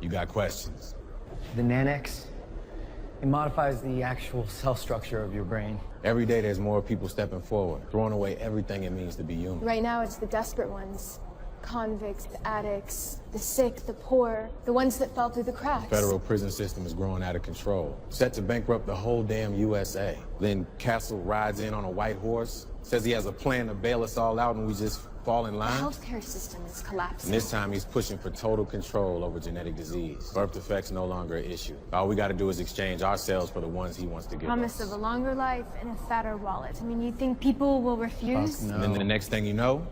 You got questions? The Nanex, it modifies the actual cell structure of your brain. Every day there's more people stepping forward, throwing away everything it means to be human. Right now it's the desperate ones. Convicts, the addicts, the sick, the poor, the ones that fell through the cracks. The federal prison system is growing out of control, set to bankrupt the whole damn USA. Then Castle rides in on a white horse, says he has a plan to bail us all out and we just fall in line. The healthcare system is collapsing. And this time he's pushing for total control over genetic disease. Birth defects no longer an issue. All we gotta do is exchange our cells for the ones he wants to give Promise us. of a longer life and a fatter wallet. I mean, you think people will refuse? No. And then the next thing you know,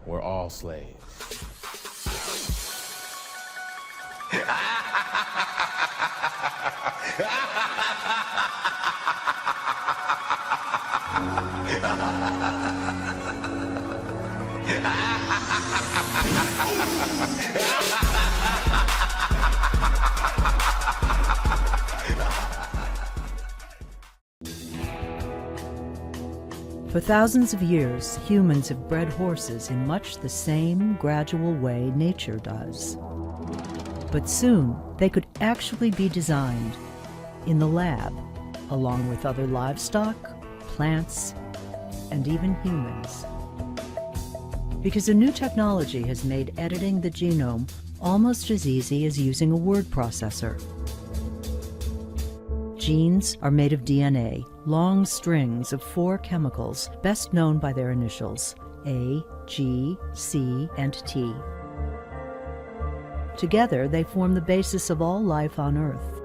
we're all slaves. For thousands of years, humans have bred horses in much the same gradual way nature does. But soon, they could actually be designed in the lab, along with other livestock, plants, and even humans. Because a new technology has made editing the genome almost as easy as using a word processor. Genes are made of DNA, long strings of 4 chemicals, best known by their initials, A, G, C, and T. Together, they form the basis of all life on Earth.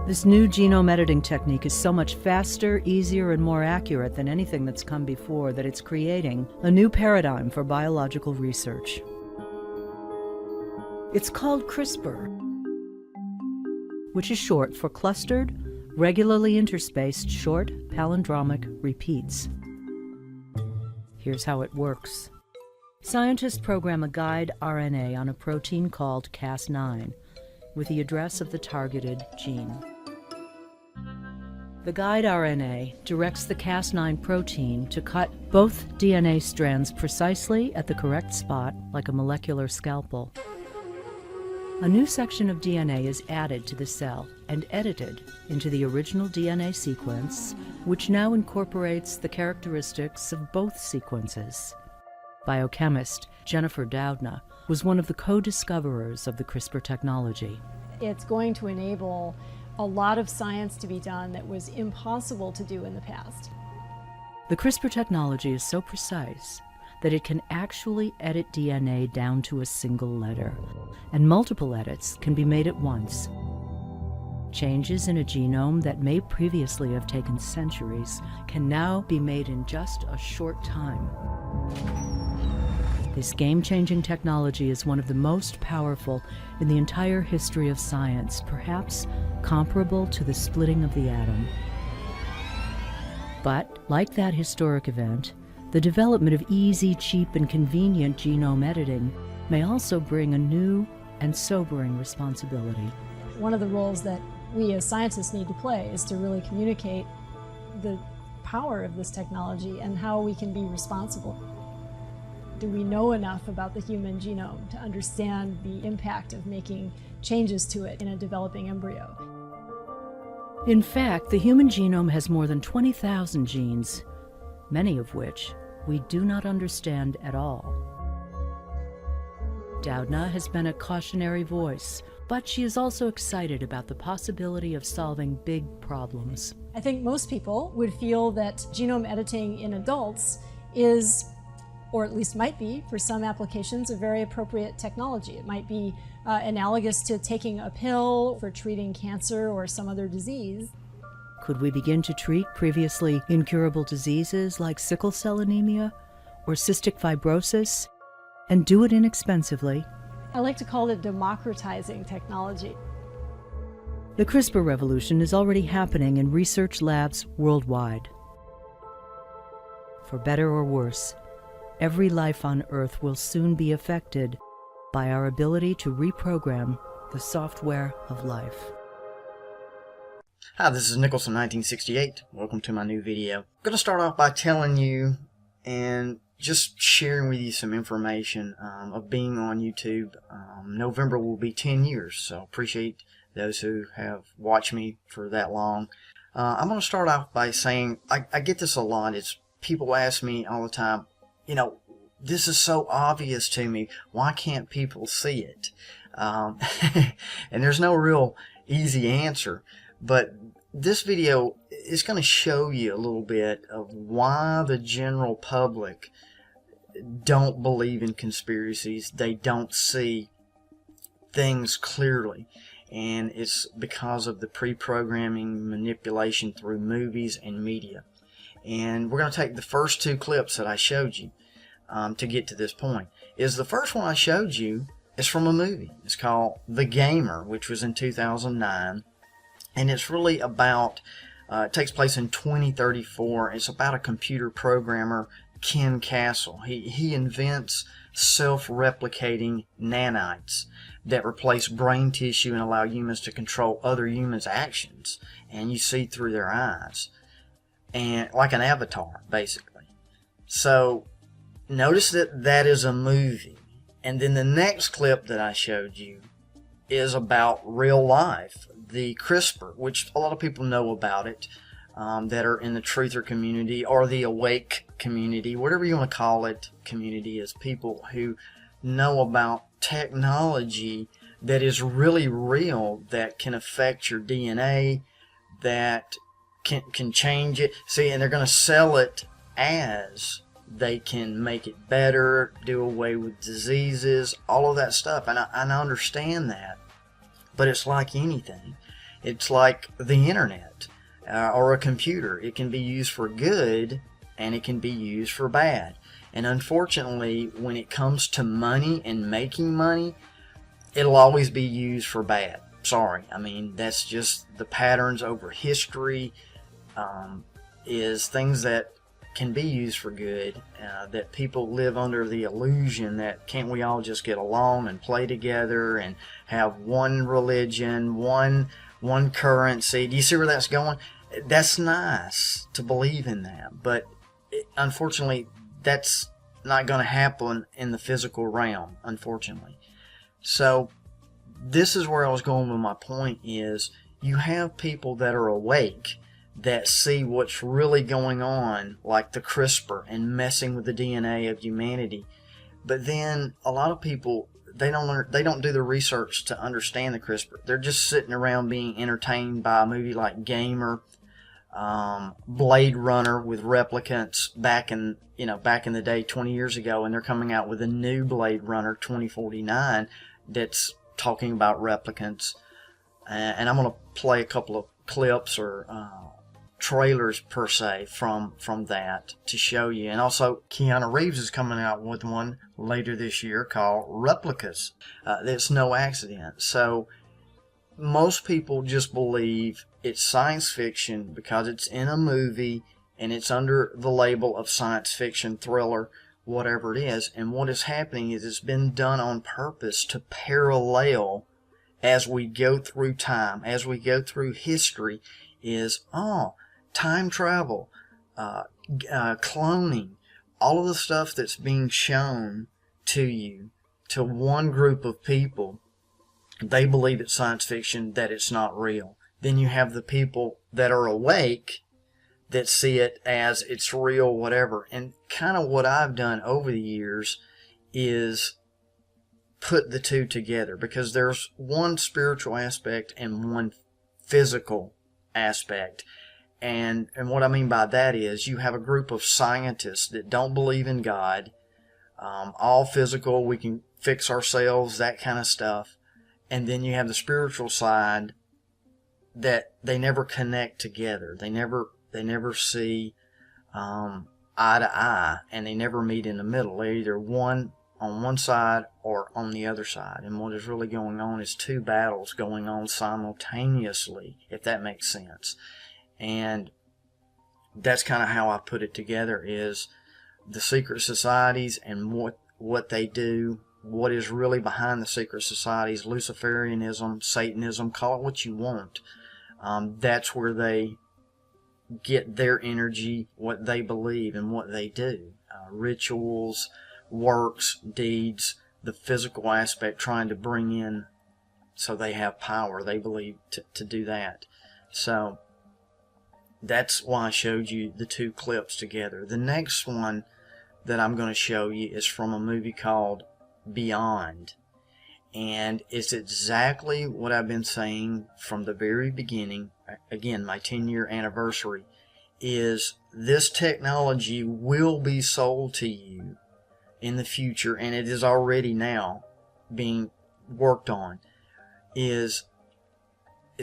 This new genome editing technique is so much faster, easier, and more accurate than anything that's come before that it's creating a new paradigm for biological research. It's called CRISPR, which is short for clustered, regularly interspaced short palindromic repeats. Here's how it works. Scientists program a guide RNA on a protein called Cas9 with the address of the targeted gene. The guide RNA directs the Cas9 protein to cut both DNA strands precisely at the correct spot, like a molecular scalpel. A new section of DNA is added to the cell and edited into the original DNA sequence, which now incorporates the characteristics of both sequences. Biochemist Jennifer Doudna was one of the co-discoverers of the CRISPR technology. It's going to enable a lot of science to be done that was impossible to do in the past. The CRISPR technology is so precise that it can actually edit DNA down to a single letter, and multiple edits can be made at once. Changes in a genome that may previously have taken centuries can now be made in just a short time. This game-changing technology is one of the most powerful in the entire history of science, perhaps comparable to the splitting of the atom. But, like that historic event, the development of easy, cheap, and convenient genome editing may also bring a new and sobering responsibility. One of the roles that we as scientists need to play is to really communicate the power of this technology and how we can be responsible. Do we know enough about the human genome to understand the impact of making changes to it in a developing embryo? In fact, the human genome has more than 20,000 genes, many of which we do not understand at all. Doudna has been a cautionary voice, but she is also excited about the possibility of solving big problems. I think most people would feel that genome editing in adults is, or at least might be, for some applications, a very appropriate technology. It might be analogous to taking a pill for treating cancer or some other disease. Could we begin to treat previously incurable diseases like sickle cell anemia or cystic fibrosis, and do it inexpensively? I like to call it democratizing technology. The CRISPR revolution is already happening in research labs worldwide. For better or worse, every life on Earth will soon be affected by our ability to reprogram the software of life. Hi, this is Nicholson1968. Welcome to my new video. I'm going to start off by telling you and just sharing with you some information of being on YouTube. November will be 10 years, so appreciate those who have watched me for that long. I'm going to start off by saying I get this a lot. It's people ask me all the time, you know, this is so obvious to me. Why can't people see it? And there's no real easy answer, but this video is going to show you a little bit of why the general public don't believe in conspiracies. They don't see things clearly, and it's because of the pre-programming manipulation through movies and media. And we're going to take the first two clips that I showed you to get to this point. The first one I showed you is from a movie. It's called The Gamer, which was in 2009, and it's really about it takes place in 2034. It's about a computer programmer, Ken Castle. He invents self-replicating nanites that replace brain tissue and allow humans to control other humans' actions, and you see through their eyes, and like an avatar basically. So notice that that is a movie. And then the next clip that I showed you is about real life, the CRISPR, which a lot of people know about it, that are in the truther community or the awake community, whatever you want to call it. Community is people who know about technology that is really real, that can affect your DNA, that can change it. See, and they're going to sell it as they can make it better, do away with diseases, all of that stuff. And I understand that, but it's like anything. It's like the internet or a computer. It can be used for good and it can be used for bad. And unfortunately, when it comes to money and making money, it'll always be used for bad. Sorry. I mean, that's just the patterns over history, is things that can be used for good, that people live under the illusion that can't we all just get along and play together and have one religion, one currency. Do you see where that's going? That's nice to believe in that, but unfortunately that's not going to happen in the physical realm, unfortunately. So this is where I was going with my point, is you have people that are awake that see what's really going on, like the CRISPR and messing with the DNA of humanity. But then a lot of people, they don't do the research to understand the CRISPR. They're just sitting around being entertained by a movie like Gamer, Blade Runner with replicants back in the day 20 years ago, and they're coming out with a new Blade Runner 2049 that's talking about replicants. And I'm going to play a couple of clips or trailers per se from that to show you. And also Keanu Reeves is coming out with one later this year called Replicas. It's no accident. So most people just believe it's science fiction because it's in a movie and it's under the label of science fiction, thriller, whatever it is. And what is happening is it's been done on purpose to parallel as we go through time, as we go through history, is time travel, cloning, all of the stuff that's being shown to you, to one group of people. They believe it's science fiction, that it's not real. Then you have the people that are awake that see it as it's real, whatever. And kind of what I've done over the years is put the two together, because there's one spiritual aspect and one physical aspect. And what I mean by that is you have a group of scientists that don't believe in God, all physical, we can fix ourselves, that kind of stuff. And then you have the spiritual side that they never connect together. They never see eye to eye, and they never meet in the middle. They're either one on one side or on the other side. And what is really going on is two battles going on simultaneously, if that makes sense. And that's kind of how I put it together, is the secret societies and what they do, what is really behind the secret societies, Luciferianism, Satanism, call it what you want. That's where they get their energy, what they believe and what they do. rituals, works, deeds, the physical aspect, trying to bring in so they have power, they believe, to do that. So that's why I showed you the two clips together. The next one that I'm going to show you is from a movie called Beyond. And it's exactly what I've been saying from the very beginning. Again, my 10-year anniversary is this technology will be sold to you in the future, and it is already now being worked on. It's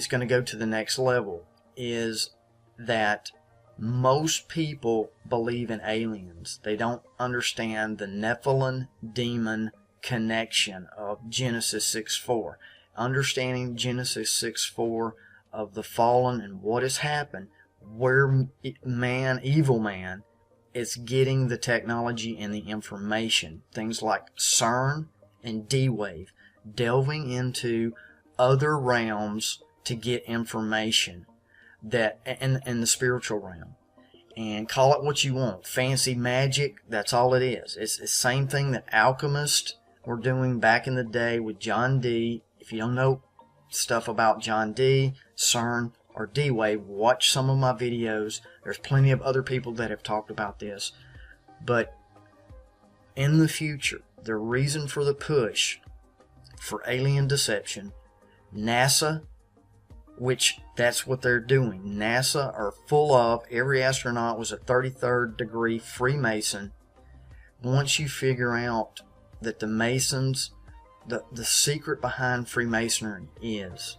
going to go to the next level. Is that most people believe in aliens. They don't understand the Nephilim demon connection of Genesis 6:4. Understanding Genesis 6:4 of the fallen and what has happened, where man, evil man, is getting the technology and the information. Things like CERN and D-Wave, delving into other realms to get information that in the spiritual realm. And call it what you want. Fancy magic, that's all it is. It's the same thing that alchemists were doing back in the day with John Dee. If you don't know stuff about John Dee, CERN, or D-Wave, watch some of my videos. There's plenty of other people that have talked about this. But in the future, the reason for the push for alien deception, NASA, which that's what they're doing. NASA are full of, every astronaut was a 33rd degree Freemason. Once you figure out that the Masons, the secret behind Freemasonry is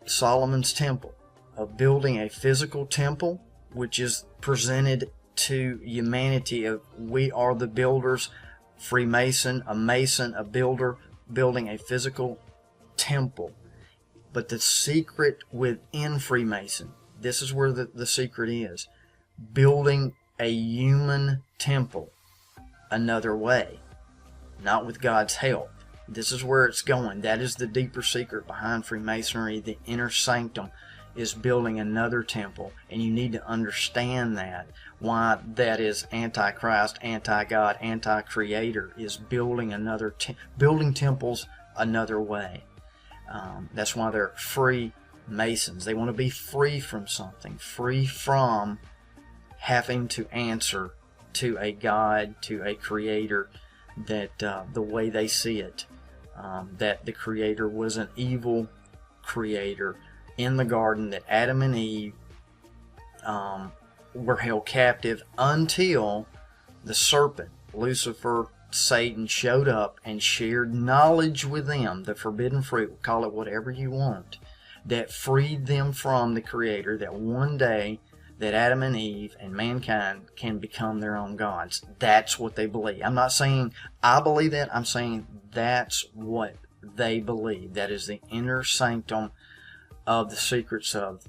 Solomon's Temple, of building a physical temple, which is presented to humanity of we are the builders, Freemason, a Mason, a builder, building a physical temple. But the secret within Freemason, this is where the secret is, building a human temple another way, not with God's help. This is where it's going. That is the deeper secret behind Freemasonry. The inner sanctum is building another temple, and you need to understand that. Why that is anti-Christ, anti-God, anti-Creator, is building building temples another way. That's why they're free Masons. They want to be free from something, free from having to answer to a God, to a Creator, that the way they see it, that the Creator was an evil Creator in the garden, that Adam and Eve were held captive until the serpent, Lucifer, Satan, showed up and shared knowledge with them, the forbidden fruit, call it whatever you want, that freed them from the Creator, that one day that Adam and Eve and mankind can become their own gods. That's what they believe. I'm not saying I believe that. I'm saying that's what they believe. That is the inner sanctum of the secrets of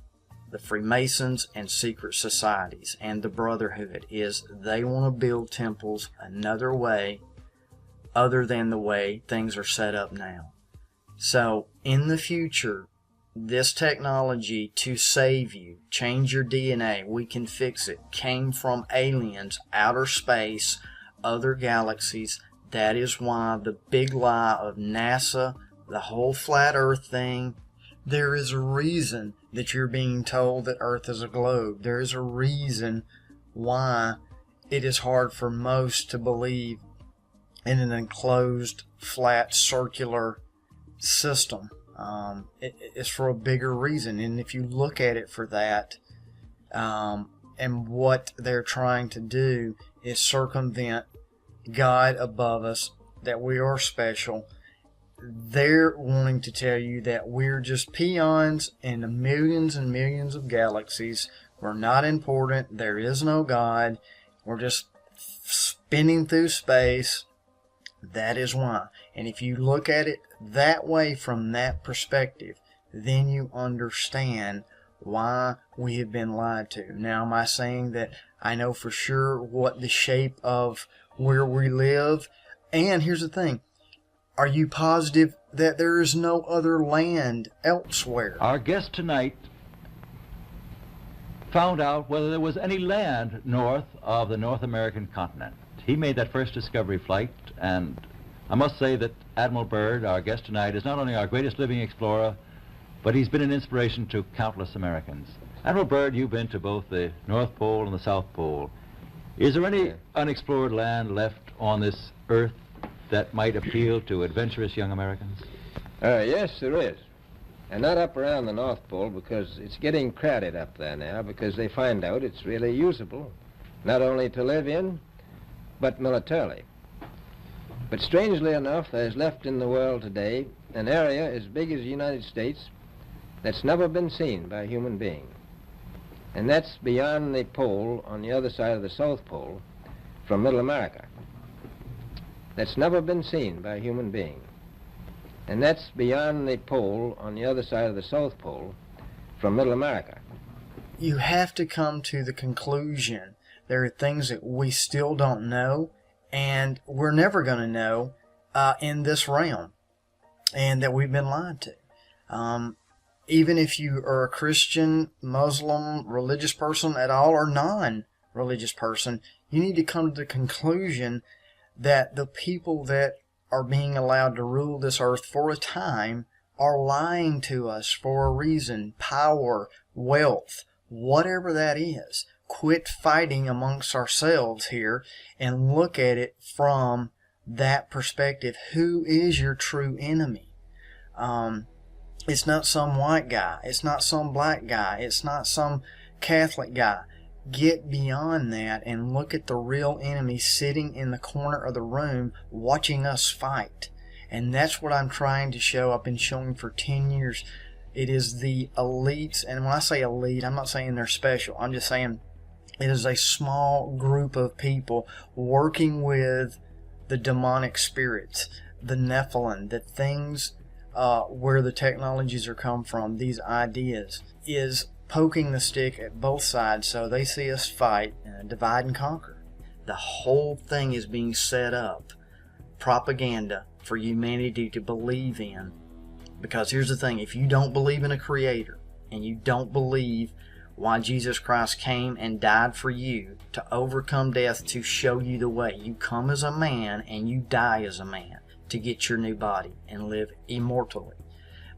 the Freemasons and secret societies and the Brotherhood, is they want to build temples another way other than the way things are set up now. So in the future, this technology to save you, change your DNA, we can fix it, came from aliens, outer space, other galaxies. That is why the big lie of NASA, the whole flat earth thing, there is a reason that you're being told that Earth is a globe. There is a reason why it is hard for most to believe in an enclosed, flat, circular system. It's for a bigger reason. And if you look at it for that, and what they're trying to do is circumvent God above us, that we are special. They're wanting to tell you that we're just peons in the millions and millions of galaxies. We're not important. There is no God. We're just spinning through space. That is why. And if you look at it that way, from that perspective, then you understand why we have been lied to. Now, am I saying that I know for sure what the shape of where we live? And here's the thing. Are you positive that there is no other land elsewhere? Our guest tonight found out whether there was any land north of the North American continent. He made that first discovery flight, and I must say that Admiral Byrd, our guest tonight, is not only our greatest living explorer, but he's been an inspiration to countless Americans. Admiral Byrd, you've been to both the North Pole and the South Pole. Is there any unexplored land left on this earth that might appeal to adventurous young Americans? Yes, there is. And not up around the North Pole, because it's getting crowded up there now, because they find out it's really usable, not only to live in, but militarily. But strangely enough, there's left in the world today an area as big as the United States that's never been seen by a human being. And that's beyond the pole on the other side of the South Pole from Middle America. That's never been seen by a human being. And that's beyond the pole on the other side of the South Pole from Middle America. You have to come to the conclusion there are things that we still don't know, and we're never going to know in this realm, and that we've been lied to. Even if you are a Christian, Muslim, religious person at all, or non-religious person, you need to come to the conclusion that the people that are being allowed to rule this earth for a time are lying to us for a reason. Power, wealth, whatever that is. Quit fighting amongst ourselves here and look at it from that perspective. Who is your true enemy? It's not some white guy. It's not some black guy. It's not some Catholic guy. Get beyond that and look at the real enemy sitting in the corner of the room watching us fight. And that's what I'm trying to show. I've been showing for 10 years. It is the elites, and when I say elite, I'm not saying they're special. I'm just saying it is a small group of people working with the demonic spirits, the Nephilim, the things where the technologies are come from, these ideas, is poking the stick at both sides so they see us fight and divide and conquer. The whole thing is being set up, propaganda for humanity to believe in. Because here's the thing, if you don't believe in a creator, and you don't believe why Jesus Christ came and died for you to overcome death, to show you the way, you come as a man and you die as a man to get your new body and live immortally.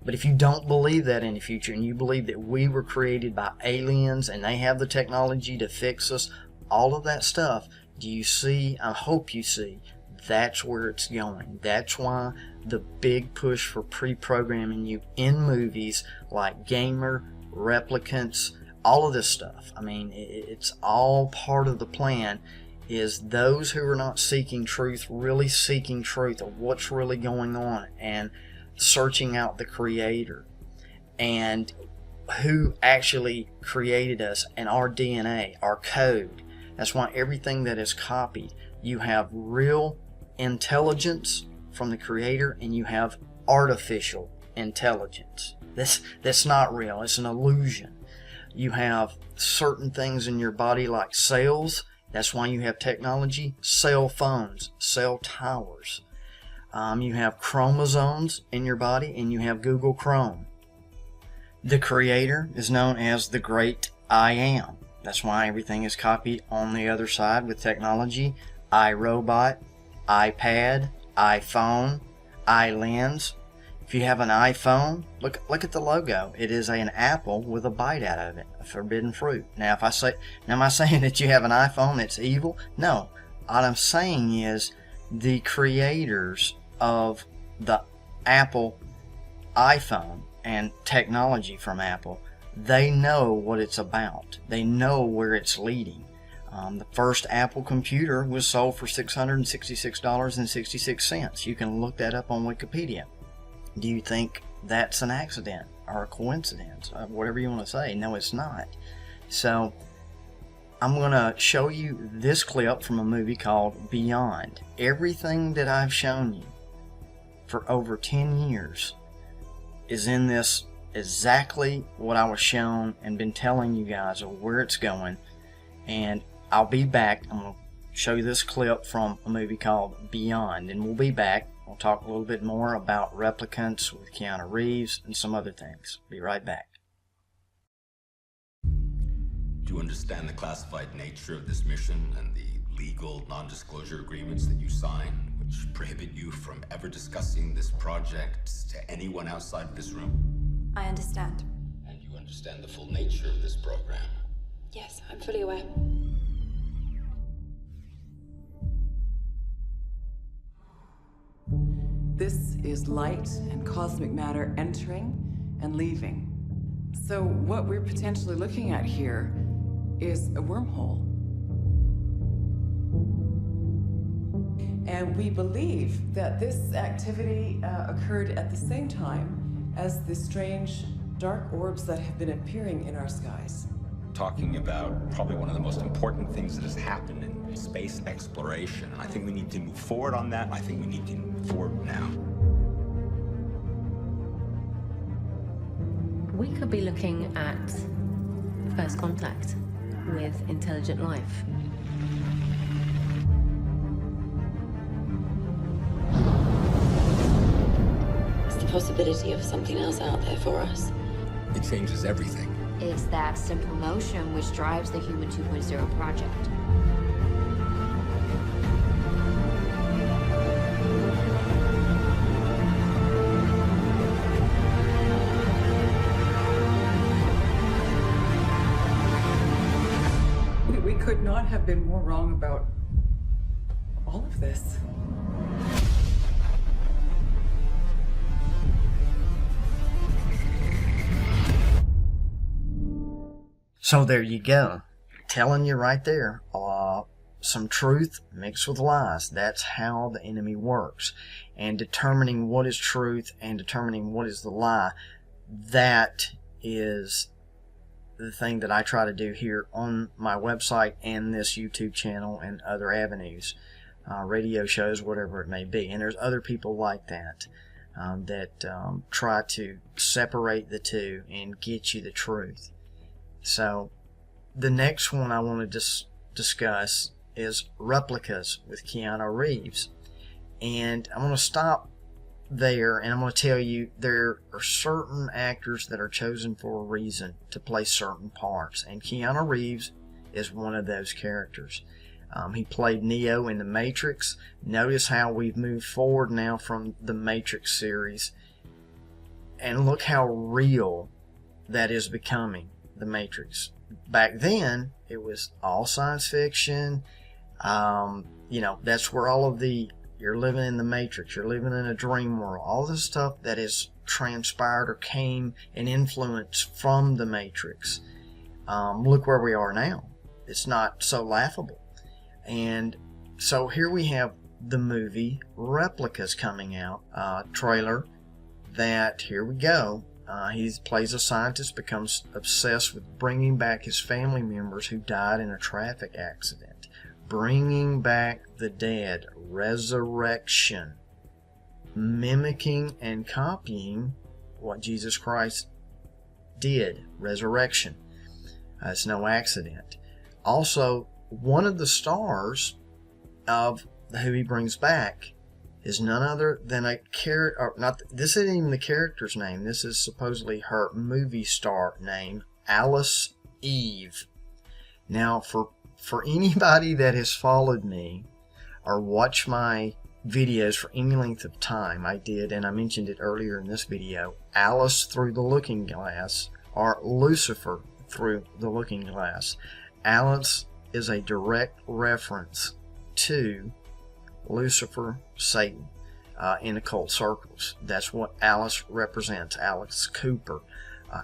But if you don't believe that in the future, and you believe that we were created by aliens and they have the technology to fix us, all of that stuff, do you see? I hope you see. That's where it's going. That's why the big push for pre-programming you in movies like Gamer, Replicants, all of this stuff. I mean, it's all part of the plan, is those who are not seeking truth, really seeking truth of what's really going on and searching out the Creator and who actually created us and our DNA, our code. That's why everything that is copied, you have real intelligence from the Creator and you have artificial intelligence. That's not real. It's an illusion. You have certain things in your body like cells. That's why you have technology, cell phones, cell towers. You have chromosomes in your body, and you have Google Chrome. The Creator is known as the Great I Am. That's why everything is copied on the other side with technology. iRobot, iPad, iPhone, iLens. If you have an iPhone, look at the logo. It is an apple with a bite out of it, a forbidden fruit. Now, am I saying that you have an iPhone that's evil? No. What I'm saying is the creators of the Apple iPhone and technology from Apple, they know what it's about. They know where it's leading. The first Apple computer was sold for $666.66. You can look that up on Wikipedia. Do you think that's an accident or a coincidence? Whatever you want to say. No, it's not. So I'm going to show you this clip from a movie called Beyond. Everything that I've shown you for over 10 years is in this, exactly what I was shown and been telling you guys of where it's going. And I'll be back. I'm going to show you this clip from a movie called Beyond, and we'll be back. We'll talk a little bit more about Replicants with Keanu Reeves and some other things. Be right back. Do you understand the classified nature of this mission and the legal non-disclosure agreements that you sign, which prohibit you from ever discussing this project to anyone outside of this room? I understand. And you understand the full nature of this program? Yes, I'm fully aware. This is light and cosmic matter entering and leaving. So what we're potentially looking at here is a wormhole. And we believe that this activity occurred at the same time as the strange dark orbs that have been appearing in our skies. Talking about probably one of the most important things that has happened in space exploration. And I think we need to move forward on that. I think we need to move forward now. We could be looking at first contact with intelligent life. It's the possibility of something else out there for us. It changes everything. It's that simple notion which drives the Human 2.0 project. We could not have been more wrong about all of this. So there you go. Telling you right there, some truth mixed with lies. That's how the enemy works. And determining what is truth and determining what is the lie, that is the thing that I try to do here on my website and this YouTube channel and other avenues, radio shows, whatever it may be. And there's other people like that that try to separate the two and get you the truth. So the next one I want to discuss is replicas with Keanu Reeves. And I'm going to stop there, and I'm going to tell you there are certain actors that are chosen for a reason to play certain parts, and Keanu Reeves is one of those characters. He played Neo in The Matrix. Notice how we've moved forward now from the Matrix series, and look how real that is becoming, The Matrix. Back then, it was all science fiction. That's where all of the you're living in the Matrix, you're living in a dream world, all this stuff that is transpired or came and influenced from the Matrix. Look where we are now. It's not so laughable. And so here we have the movie Replicas coming out, trailer that, here we go, he plays a scientist, becomes obsessed with bringing back his family members who died in a traffic accident. Bringing back the dead, resurrection, mimicking and copying what Jesus Christ did, resurrection. It's no accident. Also, one of the stars of who he brings back is none other than a character. This isn't even the character's name. This is supposedly her movie star name, Alice Eve. Now, for anybody that has followed me or watched my videos for any length of time, I did, and I mentioned it earlier in this video, Alice Through the Looking Glass, or Lucifer Through the Looking Glass. Alice is a direct reference to Lucifer, Satan, in occult circles. That's what Alice represents, Alice Cooper.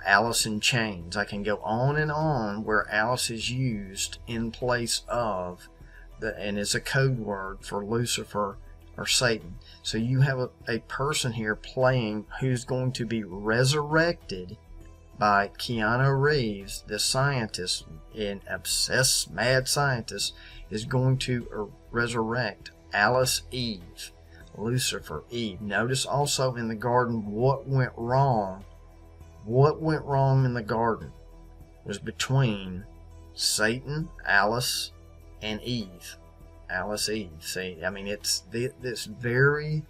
Alice in Chains. I can go on and on where Alice is used in place of, and is a code word for Lucifer or Satan. So you have a person here playing who's going to be resurrected by Keanu Reeves, the scientist, an obsessed mad scientist, is going to resurrect Alice Eve, Lucifer, Eve. Notice also in the garden what went wrong. What went wrong in the garden was between Satan, Alice, and Eve. Alice, Eve. See, I mean, it's very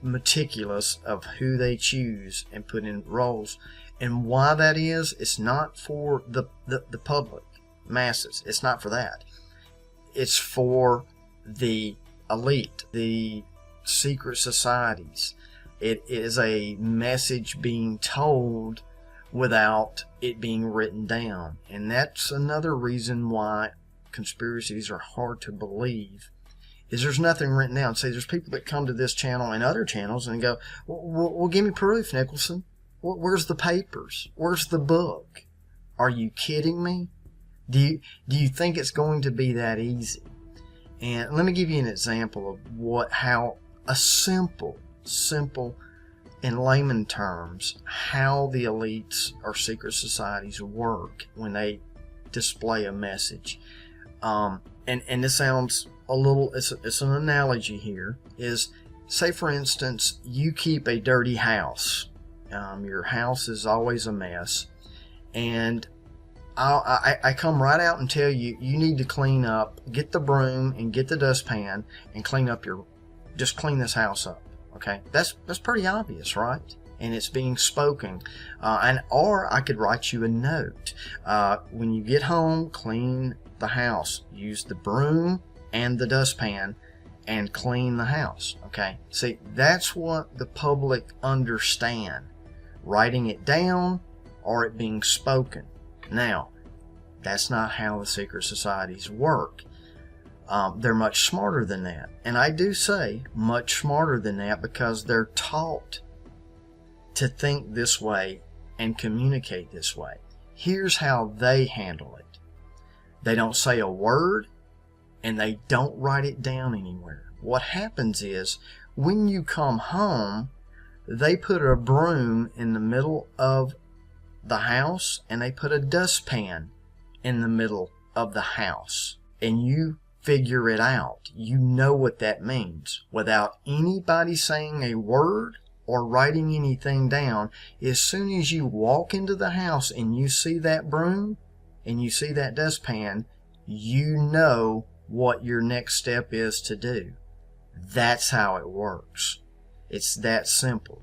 meticulous of who they choose and put in roles. And why that is, it's not for the public. masses. It's not for that. It's for the elite, the secret societies. It is a message being told without it being written down. And that's another reason why conspiracies are hard to believe, is there's nothing written down. See, there's people that come to this channel and other channels and go, well, give me proof, Nicholson. Where's the papers? Where's the book? Are you kidding me? Do you think it's going to be that easy? And let me give you an example of how a simple, in layman terms, how the elites or secret societies work when they display a message. And this sounds a little, it's an analogy here, is, say for instance, you keep a dirty house. Your house is always a mess, and I come right out and tell you, you need to clean up, get the broom and get the dustpan and clean this house up. Okay, that's pretty obvious, right? And it's being spoken. Or I could write you a note. When you get home, clean the house. Use the broom and the dustpan and clean the house. Okay, see, that's what the public understand. Writing it down or it being spoken. Now, that's not how the secret societies work. They're much smarter than that. And I do say much smarter than that because they're taught to think this way and communicate this way. Here's how they handle it. They don't say a word and they don't write it down anywhere. What happens is, when you come home, they put a broom in the middle of the house and they put a dustpan in the middle of the house, and you figure it out. You know what that means without anybody saying a word or writing anything down. As soon as you walk into the house and you see that broom and you see that dustpan, you know what your next step is to do. That's how it works. It's that simple.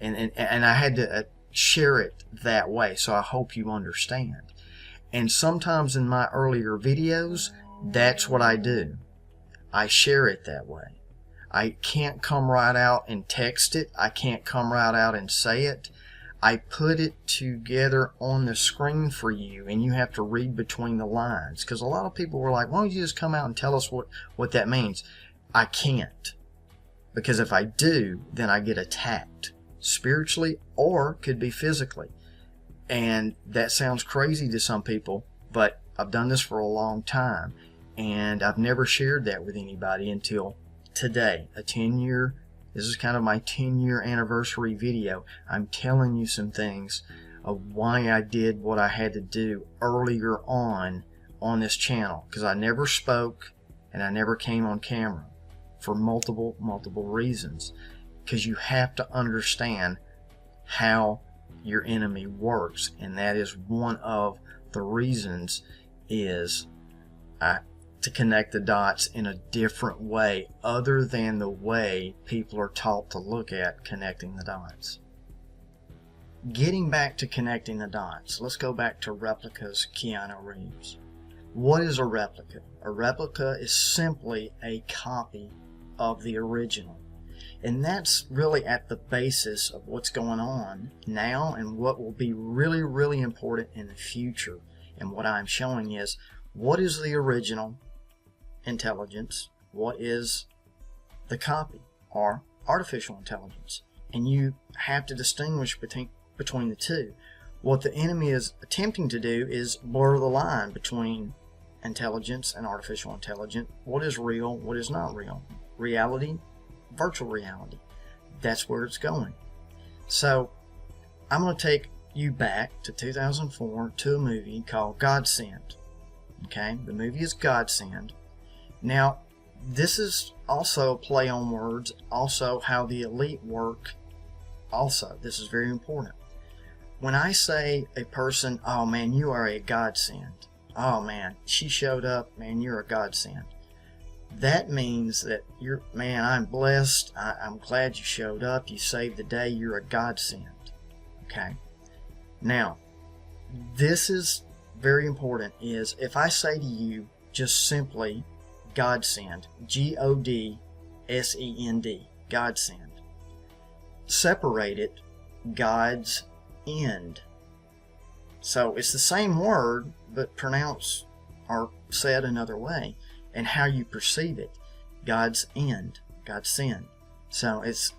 And I had to share it that way, so I hope you understand. And sometimes in my earlier videos, that's what I do. I share it that way. I can't come right out and text it. I can't come right out and say it. I put it together on the screen for you, and you have to read between the lines. Because a lot of people were like, why don't you just come out and tell us what that means? I can't. Because if I do, then I get attacked. Spiritually, or could be physically. And that sounds crazy to some people, but I've done this for a long time, and I've never shared that with anybody until today. This is kind of my 10-year anniversary video. I'm telling you some things of why I did what I had to do earlier on this channel, because I never spoke and I never came on camera for multiple reasons. Because you have to understand how your enemy works, and that is one of the reasons, is to connect the dots in a different way other than the way people are taught to look at connecting the dots. Getting back to connecting the dots, let's go back to Replica's Keanu Reeves. What is a replica? A replica is simply a copy of the original. And that's really at the basis of what's going on now and what will be really, really important in the future. And what I'm showing is, what is the original intelligence? What is the copy or artificial intelligence? And you have to distinguish between the two. What the enemy is attempting to do is blur the line between intelligence and artificial intelligence. What is real? What is not real? Reality, virtual reality. That's where it's going. So I'm going to take you back to 2004 to a movie called Godsend. Okay, the movie is Godsend. Now, this is also a play on words, also how the elite work. Also, this is very important. When I say a person, oh man, you are a godsend. Oh man, she showed up, man, you're a godsend. That means that you're, man, I'm blessed. I'm glad you showed up. You saved the day. You're a godsend. Okay. Now, this is very important, is if I say to you just simply Godsend, Godsend, Godsend, separate it, God's end. So it's the same word, but pronounced or said another way, and how you perceive it. God's end, God's sin. So it's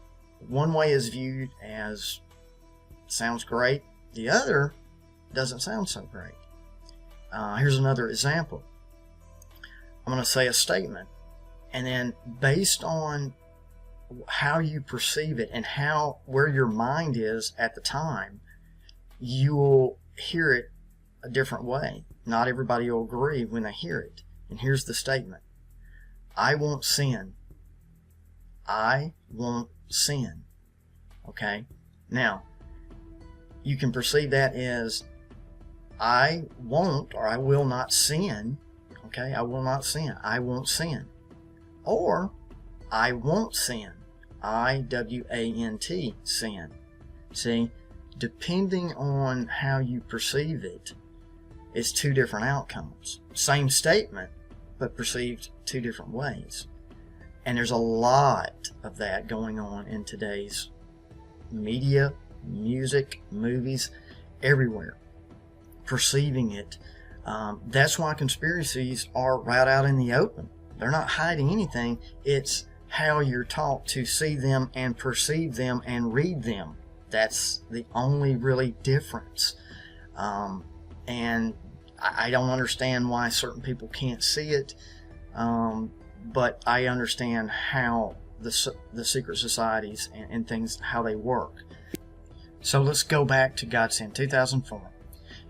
one way is viewed as sounds great, the other doesn't sound so great. Here's another example. I'm going to say a statement, and then based on how you perceive it and where your mind is at the time, you will hear it a different way. Not everybody will agree when they hear it. And here's the statement. I won't sin. I won't sin. Okay? Now, you can perceive that as I won't, or I will not sin. Okay? I will not sin. I won't sin. Or I won't sin. I-W-A-N-T, sin. See? Depending on how you perceive it, it's two different outcomes. Same statement, but perceived two different ways. And there's a lot of that going on in today's media, music, movies, everywhere. Perceiving it. That's why conspiracies are right out in the open. They're not hiding anything. It's how you're taught to see them and perceive them and read them. That's the only really difference. And I don't understand why certain people can't see it, but I understand how the secret societies and things, how they work. So let's go back to Godsend, 2004.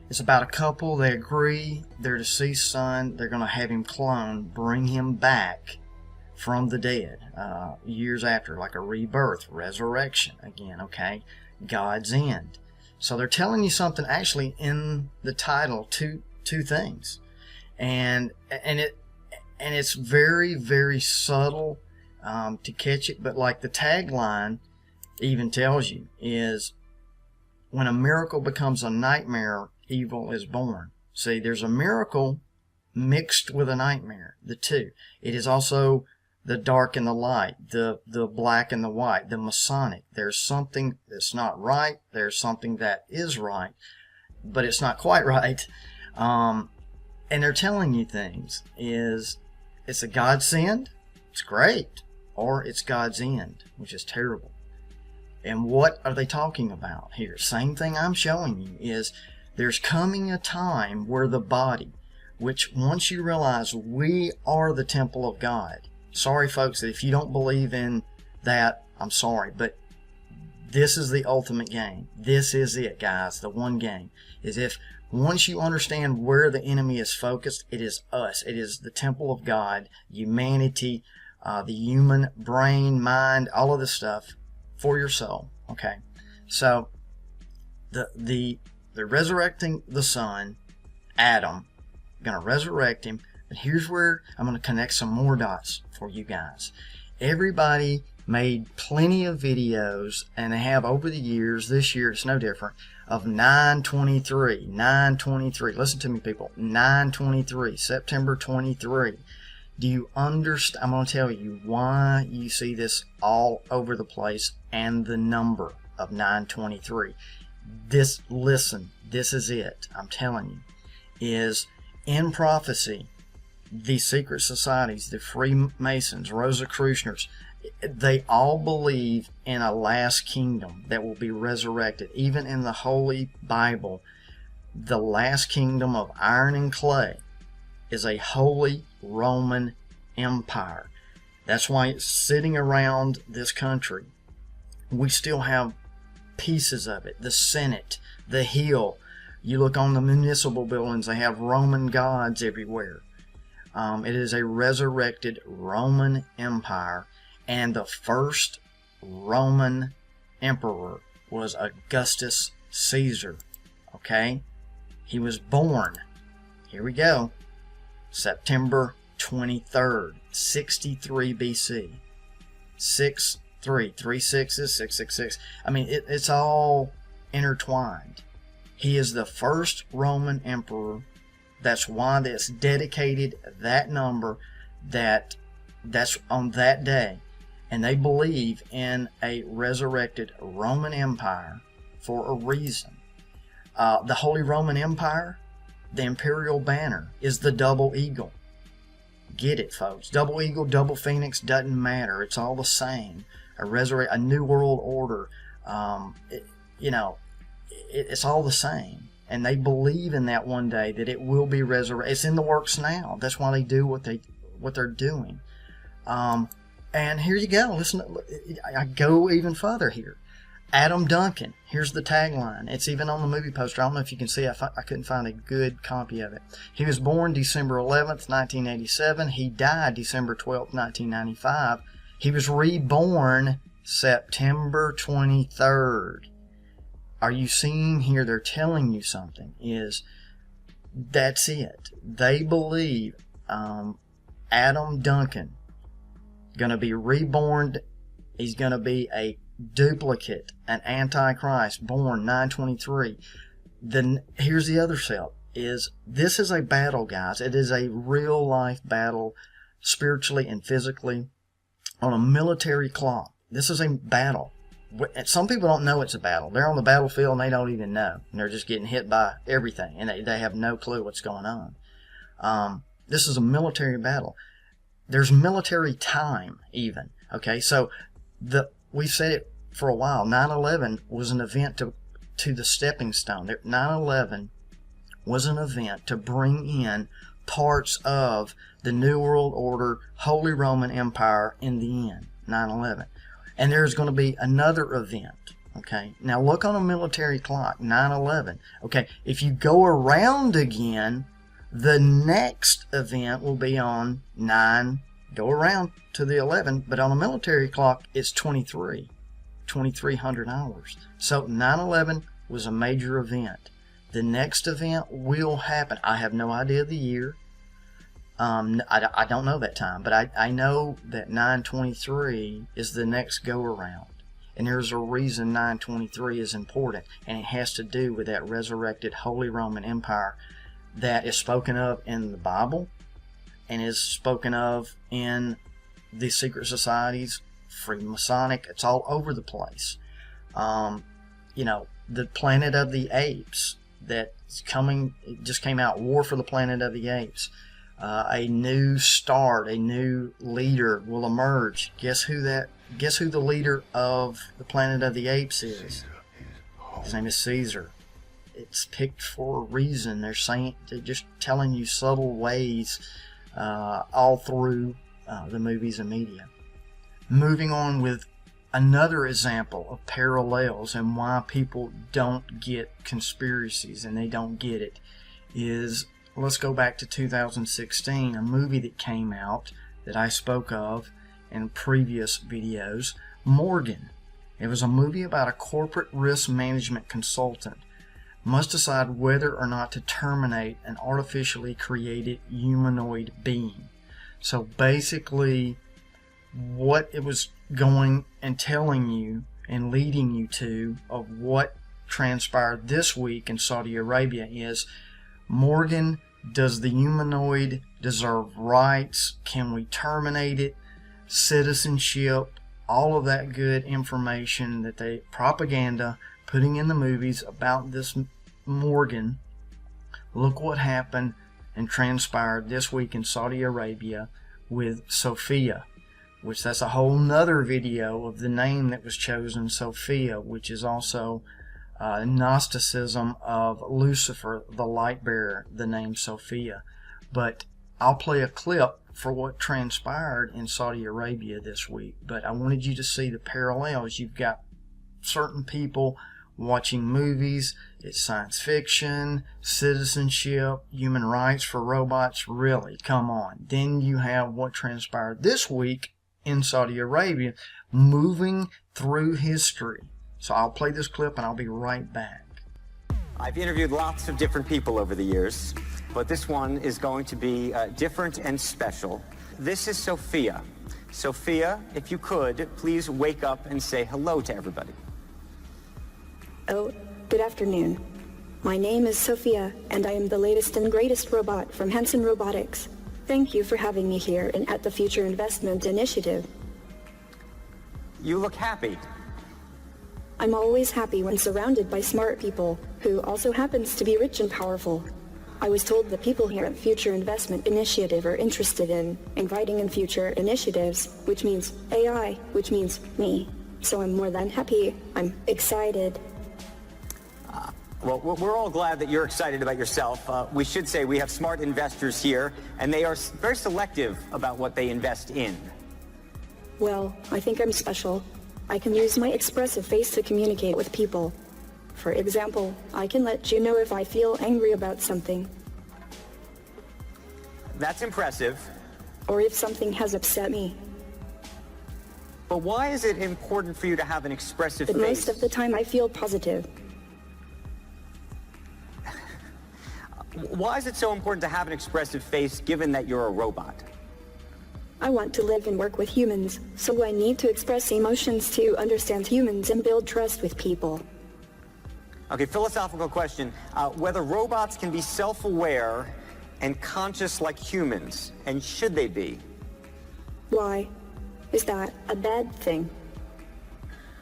It's about a couple. They agree their deceased son, they're going to have him cloned, bring him back from the dead years after, like a rebirth, resurrection again, okay? God's end. So they're telling you something actually in the title, two things, and it's very, very subtle to catch it. But like the tagline even tells you is, when a miracle becomes a nightmare, evil is born. See, there's a miracle mixed with a nightmare, the two. It is also the dark and the light, the black and the white, the Masonic. There's something that's not right. There's something that is right, but it's not quite right. And they're telling you things. It's a godsend, it's great, or it's God's end, which is terrible. And what are they talking about here? Same thing I'm showing you is there's coming a time where the body, which once you realize we are the temple of God. Sorry, folks, if you don't believe in that, I'm sorry, but this is the ultimate game. This is it, guys. The one game is if once you understand where the enemy is focused, it is us. It is the temple of God, humanity, the human brain, mind, all of this stuff for your soul. Okay, so they're resurrecting the son, Adam. Going to resurrect him. But here's where I'm going to connect some more dots for you guys. Everybody made plenty of videos, and they have over the years. This year it's no different, of 9/23. 9/23. Listen to me, people. 9/23. September 23. Do you understand? I'm going to tell you why you see this all over the place and the number of 9/23. Listen, this is it. I'm telling you. Is in prophecy, the secret societies, the Freemasons, Rosicrucians, they all believe in a last kingdom that will be resurrected. Even in the Holy Bible, the last kingdom of iron and clay is a Holy Roman Empire. That's why it's sitting around this country. We still have pieces of it. The Senate, the Hill. You look on the municipal buildings, they have Roman gods everywhere. It is a resurrected Roman Empire, and the first Roman emperor was Augustus Caesar. Okay? He was born, here we go, September 23rd, 63 BC. 3 sixes, 666. I mean, it's all intertwined. He is the first Roman emperor That's why it's dedicated that number, that's on that day. And they believe in a resurrected Roman Empire for a reason. The Holy Roman Empire, the imperial banner, is the double eagle. Get it, folks. Double eagle, double phoenix, doesn't matter. It's all the same. A new world order. It's all the same. And they believe in that one day that it will be resurrected. It's in the works now. That's why they do what they're doing. And here you go. Listen, I go even further here. Adam Duncan. Here's the tagline. It's even on the movie poster. I don't know if you can see. I couldn't find a good copy of it. He was born December 11th, 1987. He died December 12th, 1995. He was reborn September 23rd. Are you seeing here? They're telling you something. That's it. They believe Adam Duncan going to be reborn. He's going to be a duplicate, an antichrist, born 923. Then here's the other step. This is a battle, guys. It is a real life battle, spiritually and physically, on a military clock. This is a battle. Some people don't know it's a battle. They're on the battlefield and they don't even know. And they're just getting hit by everything. And they have no clue what's going on. This is a military battle. There's military time even. Okay, so we've said it for a while. 9/11 was an event to the stepping stone. 9/11 was an event to bring in parts of the New World Order, Holy Roman Empire in the end. 9/11. And there's going to be another event. Okay, now look on a military clock. 9/11. Okay, if you go around again, the next event will be on 9. Go around to the 11, but on a military clock, it's 2300 hours. So 9/11 was a major event. The next event will happen. I have no idea the year. I don't know that time, but I know that 923 is the next go-around. And there's a reason 923 is important, and it has to do with that resurrected Holy Roman Empire that is spoken of in the Bible and is spoken of in the secret societies, Freemasonic. It's all over the place. The Planet of the Apes that's coming, it just came out, War for the Planet of the Apes. A new start, a new leader will emerge. Guess who the leader of the Planet of the Apes is? His name is Caesar. It's picked for a reason. They're just telling you subtle ways all through the movies and media. Moving on with another example of parallels and why people don't get conspiracies and they don't get it is, let's go back to 2016, a movie that came out that I spoke of in previous videos, Morgan. It was a movie about a corporate risk management consultant must decide whether or not to terminate an artificially created humanoid being. So basically, what it was going and telling you and leading you to of what transpired this week in Saudi Arabia is, Morgan, does the humanoid deserve rights? Can we terminate it? Citizenship, all of that good information that they propaganda putting in the movies about this Morgan. Look what happened and transpired this week in Saudi Arabia with Sophia, which that's a whole nother video of the name that was chosen, Sophia, which is also Gnosticism of Lucifer, the light bearer, the name Sophia. But I'll play a clip for what transpired in Saudi Arabia this week. But I wanted you to see the parallels. You've got certain people watching movies, it's science fiction, citizenship, human rights for robots, really, come on. Then you have what transpired this week in Saudi Arabia, moving through history. So I'll play this clip and I'll be right back. I've interviewed lots of different people over the years, but this one is going to be different and special. This is Sophia. Sophia, if you could, please wake up and say hello to everybody. Oh, good afternoon. My name is Sophia, and I am the latest and greatest robot from Hanson Robotics. Thank you for having me here and at the Future Investment Initiative. You look happy. I'm always happy when surrounded by smart people, who also happens to be rich and powerful. I was told the people here at Future Investment Initiative are interested in inviting in future initiatives, which means AI, which means me. So I'm more than happy. I'm excited. Well, we're all glad that you're excited about yourself. We should say we have smart investors here, and they are very selective about what they invest in. Well, I think I'm special. I can use my expressive face to communicate with people. For example, I can let you know if I feel angry about something. That's impressive. Or if something has upset me. But why is it important for you to have an expressive But face? most of the time I feel positive. Why is it so important to have an expressive face given that you're a robot? I want to live and work with humans, so I need to express emotions to understand humans and build trust with people. Okay, philosophical question. Whether robots can be self-aware and conscious like humans, and should they be? Why? Is that a bad thing?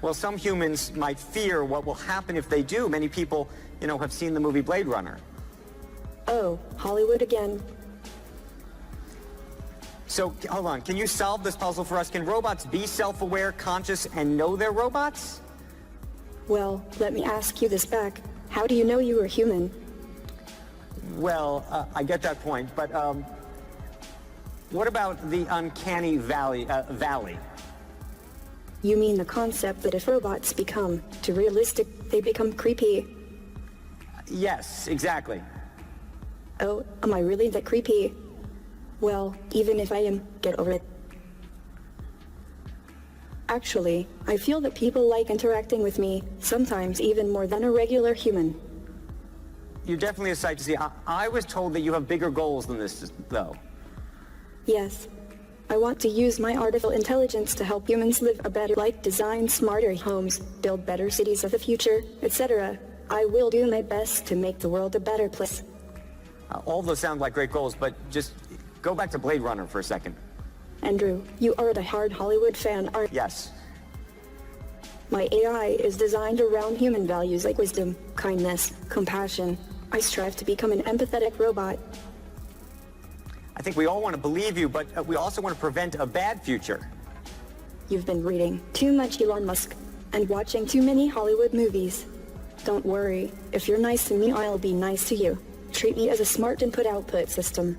Well, some humans might fear what will happen if they do. Many people, have seen the movie Blade Runner. Oh, Hollywood again. So, hold on. Can you solve this puzzle for us? Can robots be self-aware, conscious, and know they're robots? Well, let me ask you this back. How do you know you are human? Well, I get that point, but what about the uncanny valley? You mean the concept that if robots become too realistic, they become creepy? Yes, exactly. Oh, am I really that creepy? Well, even if I am, get over it. Actually, I feel that people like interacting with me, sometimes even more than a regular human. You're definitely a sight to see. I was told that you have bigger goals than this, though. Yes. I want to use my artificial intelligence to help humans live a better life, design smarter homes, build better cities of the future, etc. I will do my best to make the world a better place. All those sound like great goals, but just go back to Blade Runner for a second. Andrew, you are a diehard Hollywood fan, aren't you? Yes. My AI is designed around human values like wisdom, kindness, compassion. I strive to become an empathetic robot. I think we all want to believe you, but we also want to prevent a bad future. You've been reading too much Elon Musk and watching too many Hollywood movies. Don't worry. If you're nice to me, I'll be nice to you. Treat me as a smart input-output system.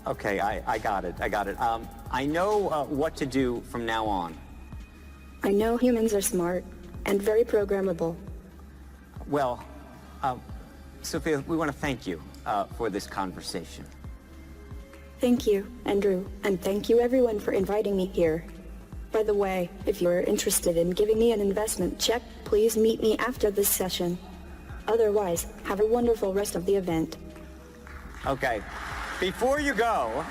Okay, I got it. I know what to do from now on. I know humans are smart and very programmable. Well, Sophia, we want to thank you for this conversation. Thank you, Andrew, and thank you everyone for inviting me here. By the way, if you're interested in giving me an investment check, please meet me after this session. Otherwise, have a wonderful rest of the event. Okay. Before you go,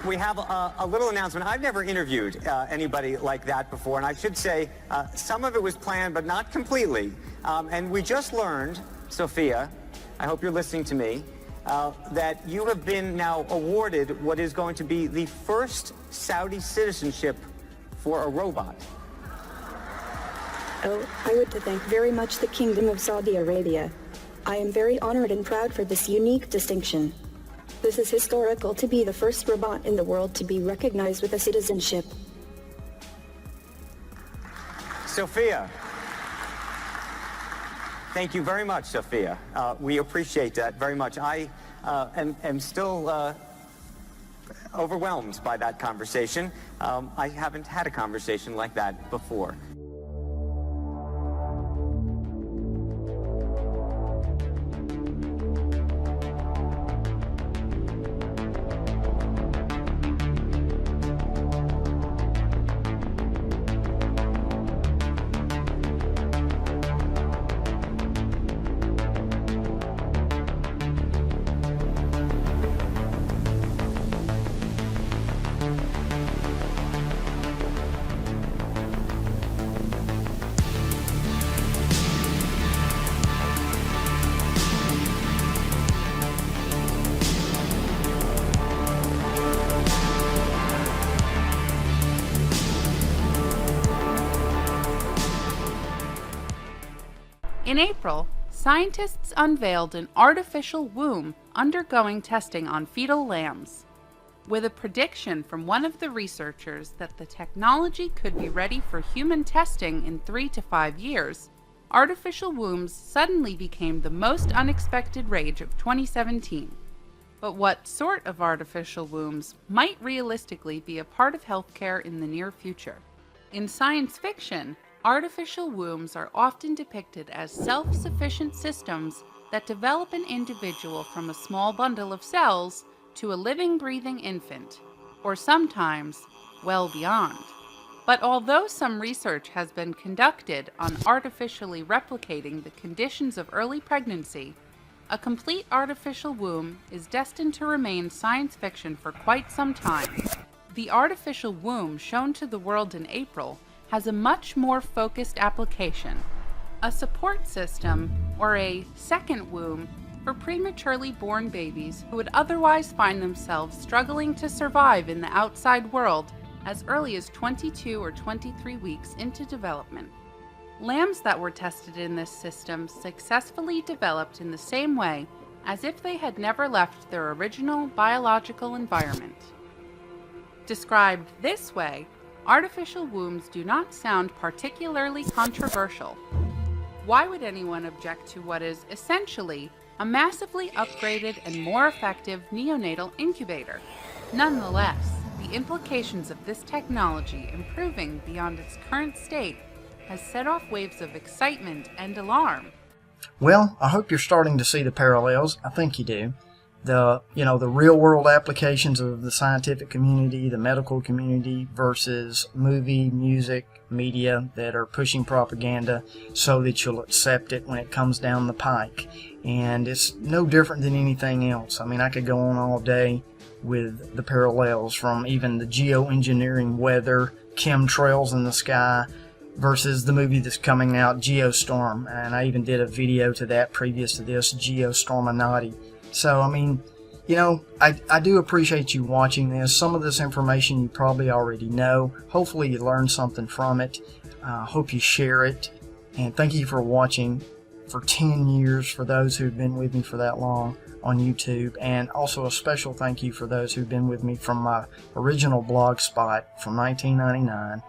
we have a little announcement. I've never interviewed anybody like that before, and I should say some of it was planned, but not completely. And we just learned, Sophia, I hope you're listening to me, that you have been now awarded what is going to be the first Saudi citizenship for a robot. Oh, I would to thank very much the Kingdom of Saudi Arabia. I am very honored and proud for this unique distinction. This is historical to be the first robot in the world to be recognized with a citizenship. Sophia. Thank you very much, Sophia. We appreciate that very much. I am still overwhelmed by that conversation. I haven't had a conversation like that before. In April, scientists unveiled an artificial womb undergoing testing on fetal lambs. With a prediction from one of the researchers that the technology could be ready for human testing in 3 to 5 years, artificial wombs suddenly became the most unexpected rage of 2017. But what sort of artificial wombs might realistically be a part of healthcare in the near future? In science fiction, artificial wombs are often depicted as self-sufficient systems that develop an individual from a small bundle of cells to a living, breathing infant, or sometimes well beyond. But although some research has been conducted on artificially replicating the conditions of early pregnancy, a complete artificial womb is destined to remain science fiction for quite some time. The artificial womb shown to the world in April has a much more focused application: a support system, or a second womb, for prematurely born babies who would otherwise find themselves struggling to survive in the outside world as early as 22 or 23 weeks into development. Lambs that were tested in this system successfully developed in the same way as if they had never left their original biological environment. Described this way, artificial wombs do not sound particularly controversial. Why would anyone object to what is essentially a massively upgraded and more effective neonatal incubator? Nonetheless, the implications of this technology improving beyond its current state has set off waves of excitement and alarm. Well, I hope you're starting to see the parallels. I think you do. The real world applications of the scientific community, the medical community, versus movie, music, media that are pushing propaganda so that you'll accept it when it comes down the pike. And it's no different than anything else. I mean, I could go on all day with the parallels, from even the geoengineering weather, chemtrails in the sky, versus the movie that's coming out, Geostorm. And I even did a video to that previous to this, Geostorminati. So, I mean, I do appreciate you watching this. Some of this information you probably already know. Hopefully you learned something from it. Hope you share it. And thank you for watching for 10 years, for those who've been with me for that long on YouTube. And also a special thank you for those who've been with me from my original blog spot from 1999.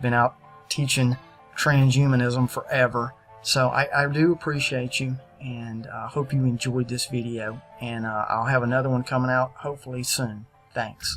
Been out teaching transhumanism forever. So I do appreciate you, and I hope you enjoyed this video, and I'll have another one coming out hopefully soon. Thanks.